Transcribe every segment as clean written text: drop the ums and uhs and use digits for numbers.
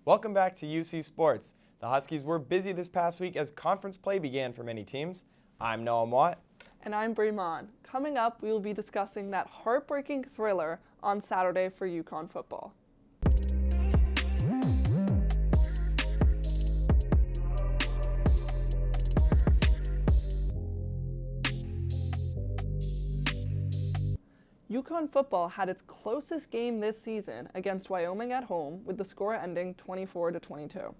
Welcome back to UC Sports. The Huskies were busy this past week as conference play began for many teams. I'm Noam and Bri. And I'm Bri. Coming up, we will be discussing that heartbreaking thriller on Saturday for UConn football. UConn football had its closest game this season against Wyoming at home, with the score ending 24-22.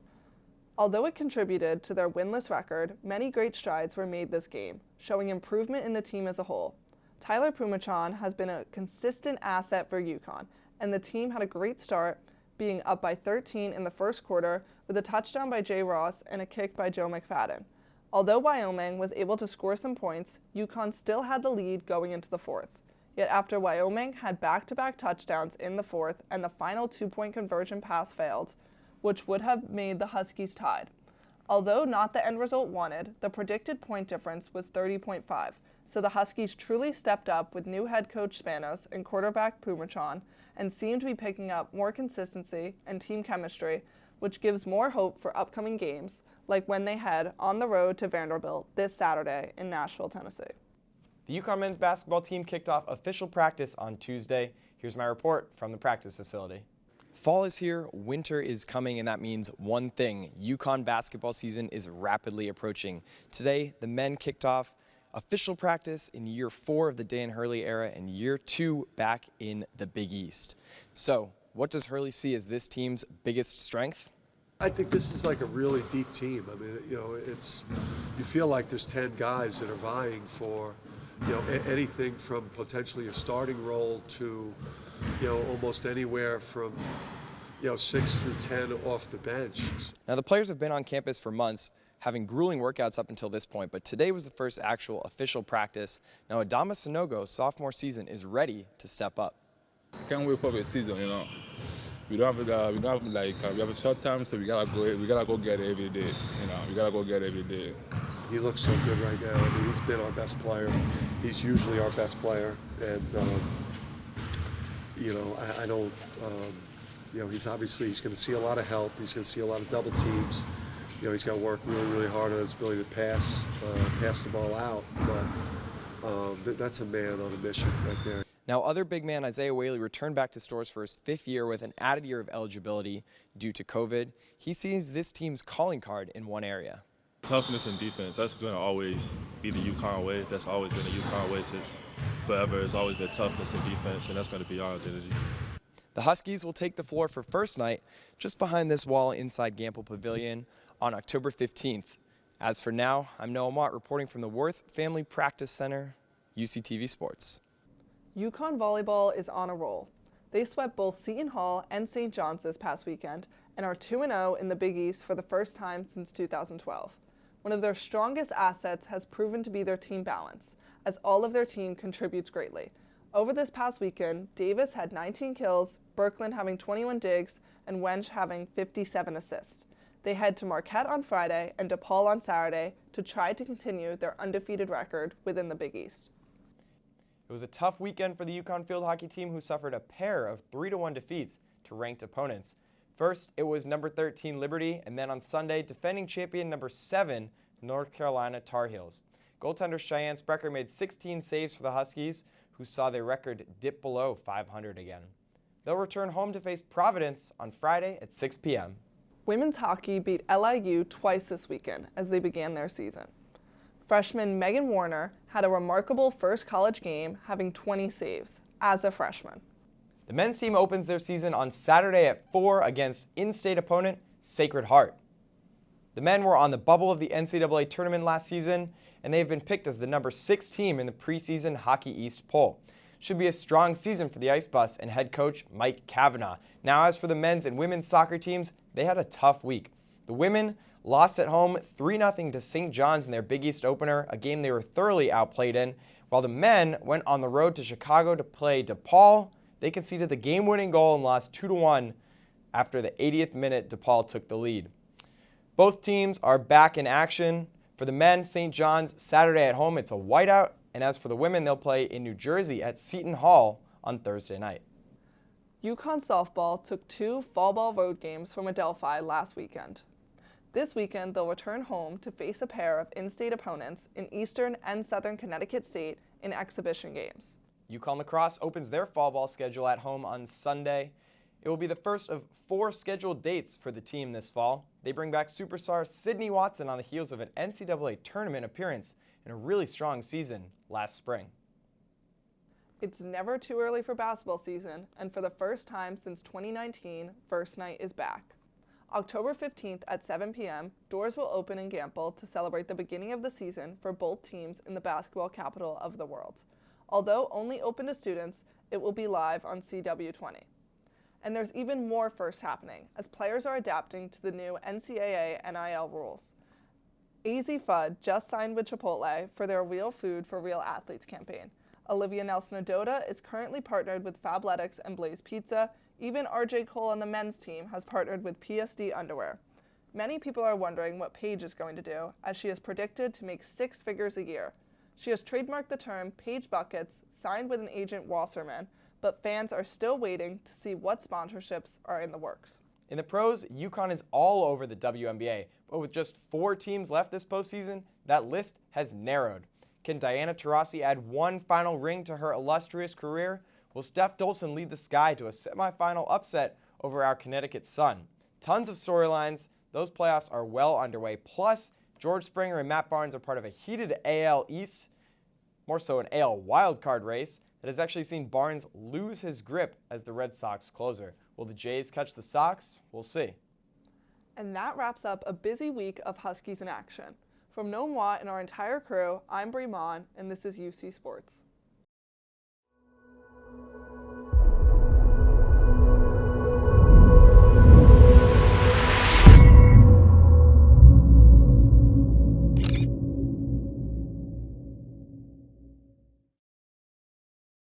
Although it contributed to their winless record, many great strides were made this game, showing improvement in the team as a whole. Tyler Pumachan has been a consistent asset for UConn, and the team had a great start, being up by 13 in the first quarter with a touchdown by Jay Ross and a kick by Joe McFadden. Although Wyoming was able to score some points, UConn still had the lead going into the fourth. Yet after Wyoming had back-to-back touchdowns in the fourth and the final two-point conversion pass failed, which would have made the Huskies tied. Although not the end result wanted, the predicted point difference was 30.5, so the Huskies truly stepped up with new head coach Spanos and quarterback Pumachan and seemed to be picking up more consistency and team chemistry, which gives more hope for upcoming games, like when they head on the road to Vanderbilt this Saturday in Nashville, Tennessee. The UConn men's basketball team kicked off official practice on Tuesday. Here's my report from the practice facility. Fall is here, winter is coming, and that means one thing. UConn basketball season is rapidly approaching. Today, the men kicked off official practice in year 4 of the Dan Hurley era and year 2 back in the Big East. So, what does Hurley see as this team's biggest strength? I think this is like a really deep team. I mean, you feel like there's 10 guys that are vying for, anything from potentially a starting role to, almost anywhere from, 6 through 10 off the bench. Now, the players have been on campus for months, having grueling workouts up until this point, but today was the first actual official practice. Now, Adama Sanogo's sophomore season is ready to step up. Can't wait for the season, We have a short time, so we gotta go get it every day. We gotta go get it every day. He looks so good right now. I mean, he's been our best player. He's usually our best player, and I don't. He's going to see a lot of help. He's going to see a lot of double teams. He's got to work really, really hard on his ability to pass the ball out. But that's a man on a mission right there. Now, other big man Isaiah Whaley returned back to Storrs for his 5th year with an added year of eligibility due to COVID. He sees this team's calling card in one area. Toughness and defense, that's going to always be the UConn way. That's always been the UConn way since forever. It's always been toughness and defense, and that's going to be our identity. The Huskies will take the floor for first night just behind this wall inside Gamble Pavilion on October 15th. As for now, I'm Noam Watt reporting from the Worth Family Practice Center, UCTV Sports. UConn volleyball is on a roll. They swept both Seton Hall and St. John's this past weekend and are 2-0 in the Big East for the first time since 2012. One of their strongest assets has proven to be their team balance, as all of their team contributes greatly. Over this past weekend, Davis had 19 kills, Birkland having 21 digs, and Wench having 57 assists. They head to Marquette on Friday and DePaul on Saturday to try to continue their undefeated record within the Big East. It was a tough weekend for the UConn field hockey team, who suffered a pair of 3-1 defeats to ranked opponents. First, it was number 13 Liberty, and then on Sunday, defending champion number 7 North Carolina Tar Heels. Goaltender Cheyenne Sprecher made 16 saves for the Huskies, who saw their record dip below 500 again. They'll return home to face Providence on Friday at 6 p.m. Women's hockey beat LIU twice this weekend as they began their season. Freshman Megan Warner had a remarkable first college game, having 20 saves as a freshman. The men's team opens their season on Saturday at 4 against in-state opponent Sacred Heart. The men were on the bubble of the NCAA tournament last season, and they have been picked as the number 6 team in the preseason Hockey East poll. Should be a strong season for the Ice Bus and head coach Mike Kavanaugh. Now, as for the men's and women's soccer teams, they had a tough week. The women lost at home 3-0 to St. John's in their Big East opener, a game they were thoroughly outplayed in, while the men went on the road to Chicago to play DePaul. They conceded the game-winning goal and lost 2-1 after the 80th minute. DePaul took the lead. Both teams are back in action. For the men, St. John's Saturday at home, it's a whiteout. And as for the women, they'll play in New Jersey at Seton Hall on Thursday night. UConn softball took 2 fall ball road games from Adelphi last weekend. This weekend, they'll return home to face a pair of in-state opponents in Eastern and Southern Connecticut State in exhibition games. UConn lacrosse opens their fall ball schedule at home on Sunday. It will be the first of 4 scheduled dates for the team this fall. They bring back superstar Sydney Watson on the heels of an NCAA tournament appearance and a really strong season last spring. It's never too early for basketball season, and for the first time since 2019, First Night is back. October 15th at 7 p.m., doors will open in Gamble to celebrate the beginning of the season for both teams in the basketball capital of the world. Although only open to students, it will be live on CW20. And there's even more firsts happening, as players are adapting to the new NCAA NIL rules. AZ Fudd just signed with Chipotle for their Real Food for Real Athletes campaign. Olivia Nelson-Ododa is currently partnered with Fabletics and Blaze Pizza. Even RJ Cole on the men's team has partnered with PSD Underwear. Many people are wondering what Paige is going to do, as she is predicted to make 6 figures a year. She has trademarked the term Paige Buckets, signed with an agent Wasserman, but fans are still waiting to see what sponsorships are in the works. In the pros, UConn is all over the WNBA, but with just 4 teams left this postseason, that list has narrowed. Can Diana Taurasi add one final ring to her illustrious career? Will Steph Dolson lead the Sky to a semifinal upset over our Connecticut Sun? Tons of storylines. Those playoffs are well underway. Plus, George Springer and Matt Barnes are part of a heated AL East, more so an AL wildcard race, that has actually seen Barnes lose his grip as the Red Sox closer. Will the Jays catch the Sox? We'll see. And that wraps up a busy week of Huskies in action. From Noam and our entire crew, I'm Bri, and this is UC Sports.